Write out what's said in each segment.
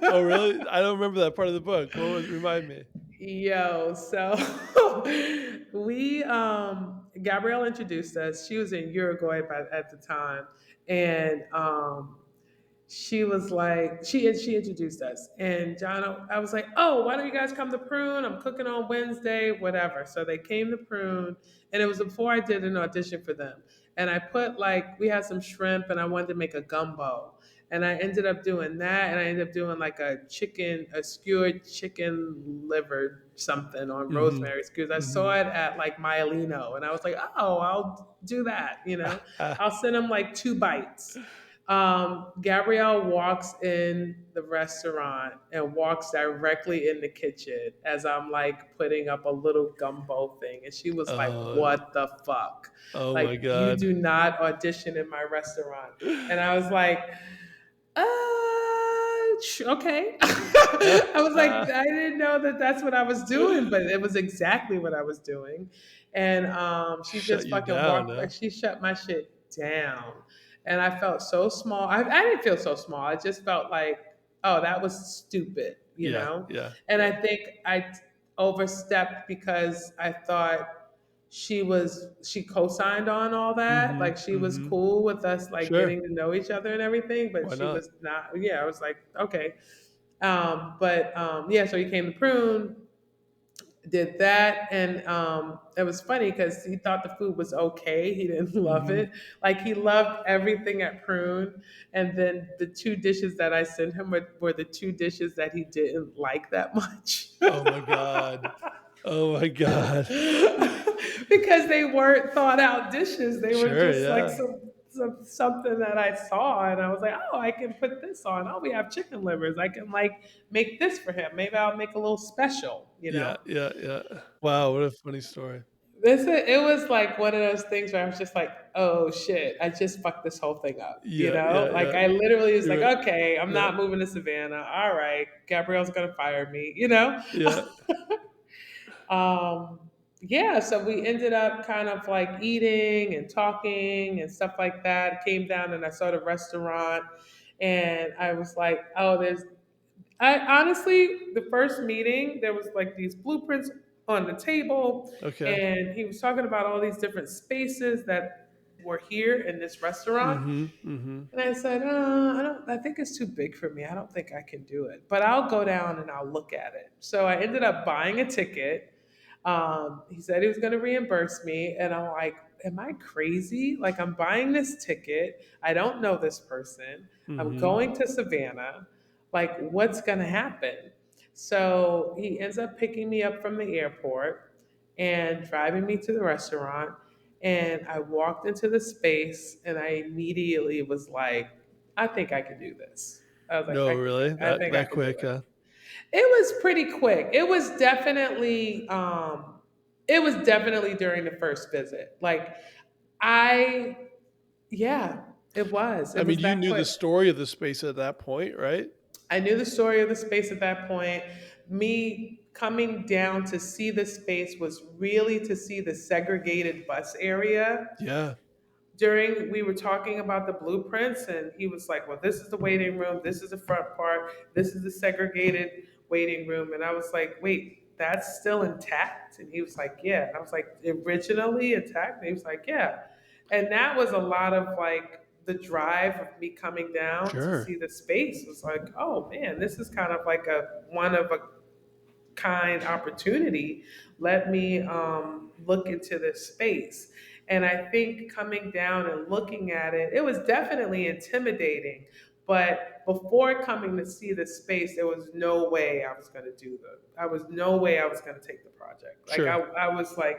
Oh, really? I don't remember that part of the book. What was remind me? Yo, so we Gabrielle introduced us. She was in Uruguay at the time, and she was like she introduced us, and John, I was like, oh, why don't you guys come to Prune? I'm cooking on Wednesday, whatever. So they came to Prune, and it was before I did an audition for them. And I put like we had some shrimp, and I wanted to make a gumbo, and I ended up doing that, and I ended up doing like a skewered chicken liver something on Mhm. rosemary skewers. I saw Mhm. it at like Myelino, and I was like, oh, I'll do that. I'll send them like 2 bites. Gabrielle walks in the restaurant and walks directly in the kitchen as I'm like putting up a little gumbo thing. And she was like, Oh, what the fuck? oh Like, my you god. do not audition in my restaurant. And I was like, okay. I was like, I didn't know that that's what I was doing, but it was exactly what I was doing. And she Shut just you fucking down, walked, huh? like, she shut my shit down. And I felt so small. I didn't feel so small. I just felt like, oh, that was stupid, you Yeah, know? yeah. And I think I overstepped because I thought she co-signed on all that, Mhm, like she was mhm. cool with us like Sure. getting to know each other and everything, but Why she not? was not. Yeah, I was like, okay. But yeah, so he came to Prune, did that, and it was funny because he thought the food was okay. He didn't love Mhm. it. Like he loved everything at Prune, and then the 2 dishes that I sent him were the 2 dishes that he didn't like that much. Oh my god. Oh my god. Because they weren't thought out dishes. They were Sure, just like yeah. something that I saw, and I was like, oh, I can put this on. Oh, we have chicken livers. I can like make this for him. Maybe I'll make a little special. Yeah, yeah, yeah. Wow, what a funny story. It was like one of those things where I was just like, oh shit, I just fucked this whole thing up. Yeah, yeah, Like yeah. I literally was like, You're okay, I'm yeah, not moving to Savannah. All right, Gabrielle's gonna fire me. yeah. um, yeah, so we ended up kind of like eating and talking and stuff like that. Came down and I saw the restaurant, and I was like, oh, I honestly, the first meeting, there was like these blueprints on the table, Okay. and he was talking about all these different spaces that were here in this restaurant. Mhm, mhm. And I said, I don't. I think it's too big for me. I don't think I can do it. But I'll go down and I'll look at it. So I ended up buying a ticket. He said he was going to reimburse me, and I'm like, am I crazy? Like I'm buying this ticket. I don't know this person. I'm Mhm. going to Savannah. Like what's going to happen? So he ends up picking me up from the airport and driving me to the restaurant. And I walked into the space and I immediately was like, I think I can do this. I was like, No, really? I That think I that can do quick, it. huh? It was pretty quick. It was definitely during the first visit. Like I yeah, it was. I It mean, was you that knew the quick. story of the space at that point, right? I knew the story of the space at that point. Me coming down to see the space was really to see the segregated bus area. Yeah. During we were talking about the blueprints, and he was like, well, this is the waiting room, this is the front part, this is the segregated waiting room. And I was like, wait, that's still intact? And he was like, yeah. And I was like, originally intact? And he was like, yeah. And that was a lot of like the drive of me coming down to Sure. see the space was like, oh man, this is kind of like a one of a kind opportunity. Let me look into this space. And I think coming down and looking at it, it was definitely intimidating. But before coming to see the space, there was no way I was going to do I was no way I was going to take the project. Like Sure. I was like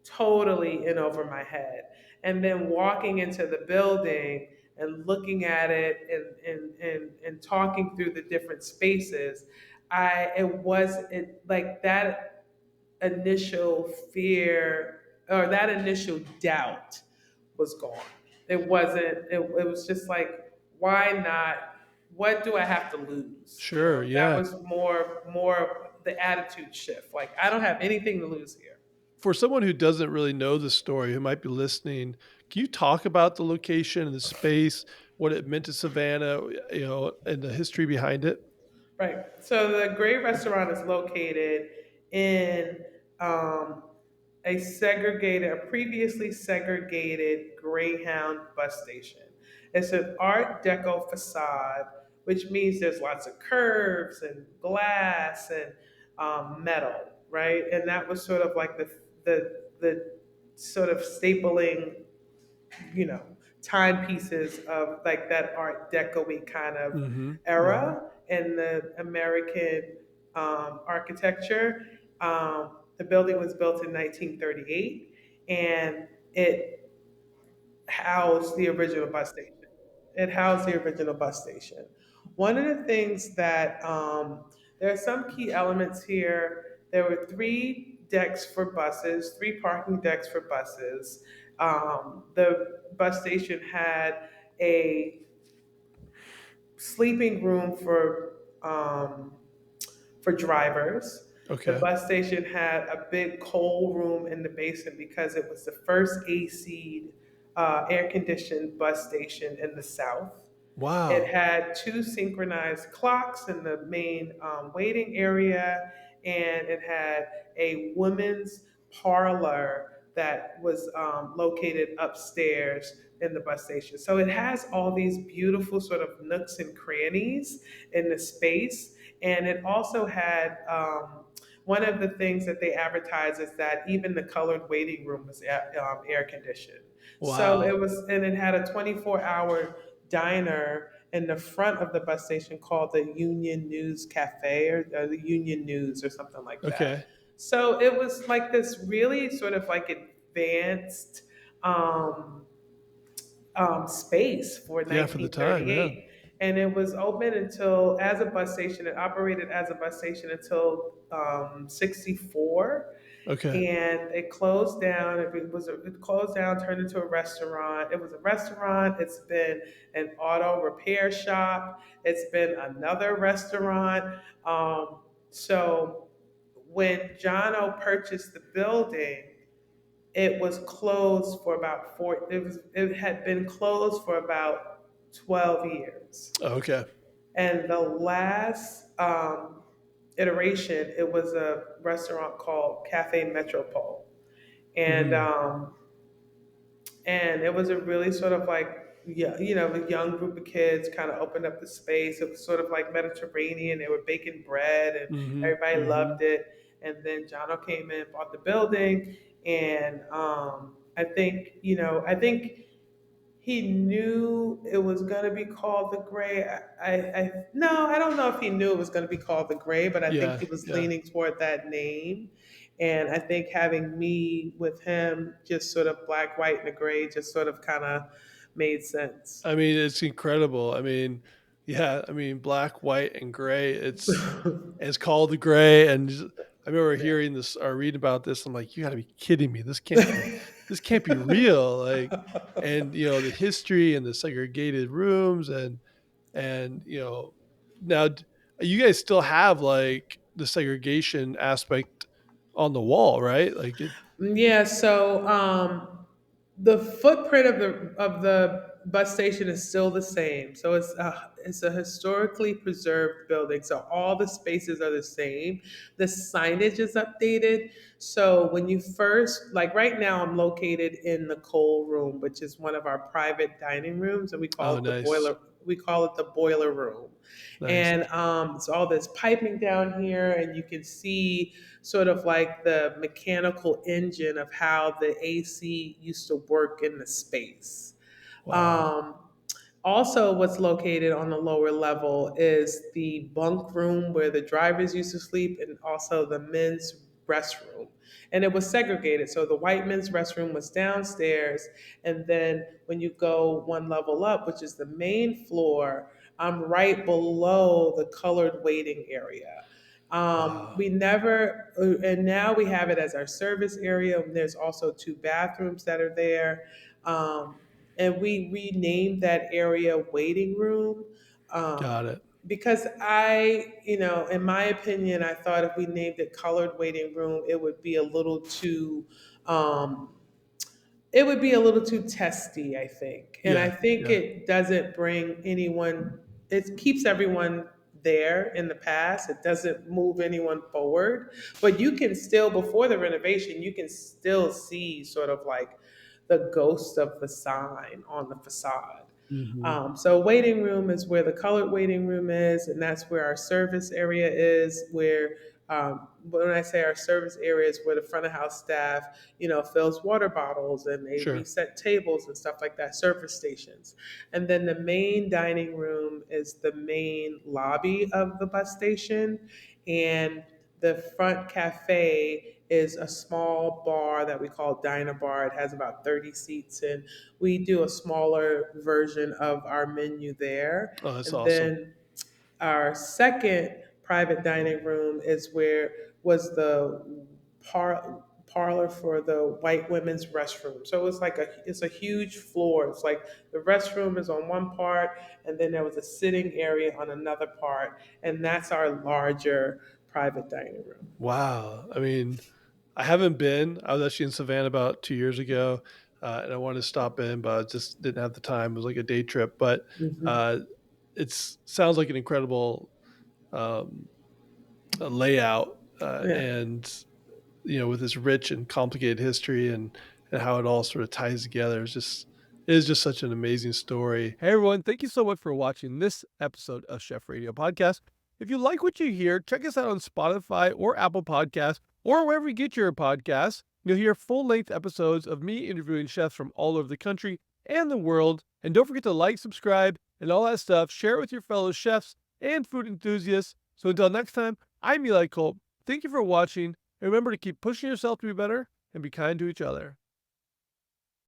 totally in over my head. And then walking into the building and looking at it and talking through the different spaces, it was it like that initial fear or that initial doubt was gone. It was just like, why not? What do I have to lose? Sure, That yeah. was more the attitude shift. Like I don't have anything to lose here. For someone who doesn't really know the story, who might be listening, can you talk about the location and the space? what it meant to Savannah, and the history behind it? Right. So the Gray restaurant is located in um, a previously segregated Greyhound bus station. It's an Art Deco facade, which means there's lots of curves and glass and metal, right? And that was sort of like the sort of stapling, you know, timepieces of like that Art Deco kind of Mhm, mhm. era in the American architecture. The building was built in 1938, and it housed the original bus station. It housed the original bus station. One of the things that there are some key elements here. There were three decks for buses, three parking decks for buses. The bus station had a sleeping room for drivers. The Okay. bus station had a big coal room in the basement because it was the first AC air conditioned bus station in the South. It Wow. had two synchronized clocks in the main waiting area, and it had a women's parlor that was located upstairs in the bus station. So it has all these beautiful sort of nooks and crannies in the space. And it also had one of the things that they advertised is that even the colored waiting room was air conditioned. So Wow. it was, and it had a 24-hour diner in the front of the bus station called the Union News Cafe or the Union News or something like that. Okay. So it was like this really sort of like advanced um, space for Yeah, for the time, yeah. 1938. And it was open until, as a bus station, it operated as a bus station until 64, Okay. and it closed down. It closed down, turned into a restaurant. It was a restaurant. It's been an auto repair shop. It's been another restaurant. So when John O purchased the building, it was closed for about four. It had been closed for about 12 years, Okay. and the last iteration, it was a restaurant called Cafe Metropole, and Mhm. um, and it was a really sort of like, yeah, a young group of kids kind of opened up the space. It was sort of like Mediterranean. They were baking bread, and Mhm, everybody loved mhm. it. And then Jono came in, bought the building, and I think he knew it was going to be called the Gray. No, I don't know if he knew it was going to be called the Gray, but I think Yeah, he was yeah. leaning toward that name. And I think having me with him, just sort of black, white, and the gray, just sort of kind of made sense. I mean, it's incredible. I mean, yeah, I mean, black, white, and gray, it's called the gray, and just I remember Yeah. hearing this or reading about this, I'm like, "You gotta be kidding me. This can't be real," like, and, the history and the segregated rooms and, now you guys still have, like, the segregation aspect on the wall, right? Like, it Yeah, so the footprint of the bus station is still the same. So it's a historically preserved building. So all the spaces are the same. The signage is updated. So when you first, like right now, I'm located in the coal room, which is one of our private dining rooms, and we call Oh, it the nice. boiler. We call it the boiler room, Nice. and it's all this piping down here, and you can see sort of like the mechanical engine of how the AC used to work in the space. Wow. Um, Also, what's located on the lower level is the bunk room where the drivers used to sleep, and also the men's restroom. And it was segregated. So the white men's restroom was downstairs. And then when you go one level up, which is the main floor, I'm right below the colored waiting area. Wow. We never, and now we have it as our service area. There's also two bathrooms that are there. Um, and we renamed that area waiting room, Got it. because in my opinion, I thought if we named it colored waiting room, it would be a little too um, it would be a little too testy, I think. And I Yeah, think yeah. it doesn't bring anyone, it keeps everyone there in the past. It doesn't move anyone forward. But you can still, before the renovation, you can still see sort of like the ghost of the sign on the facade. Mhm. So waiting room is where the colored waiting room is, and that's where our service area is. Where when I say our service area is where the front of house staff, fills water bottles and they Sure. reset tables and stuff like that. Service stations, and then the main dining room is the main lobby of the bus station, and the front cafe is a small bar that we call Diner Bar. It has about 30 seats, and we do a smaller version of our menu there. Oh, that's And awesome. then our second private dining room is where was the parlor for the white women's restroom. So it's a huge floor. It's like the restroom is on one part, and then there was a sitting area on another part, and that's our larger private dining room. Wow. I mean, I haven't been. I was actually in Savannah about 2 years ago, and I wanted to stop in, but I just didn't have the time. It was like a day trip, but, Hmm. uh, sounds like an incredible, um, layout, Yeah. and, with this rich and complicated history and how it all sort of ties together. It is just such an amazing story. Hey everyone, thank you so much for watching this episode of Chef Radio Podcast. If you like what you hear, check us out on Spotify or Apple Podcasts or wherever you get your podcasts. You'll hear full-length episodes of me interviewing chefs from all over the country and the world. And don't forget to like, subscribe, and all that stuff. Share it with your fellow chefs and food enthusiasts. So until next time, I'm Eli Kulp. Thank you for watching. And remember to keep pushing yourself to be better and be kind to each other.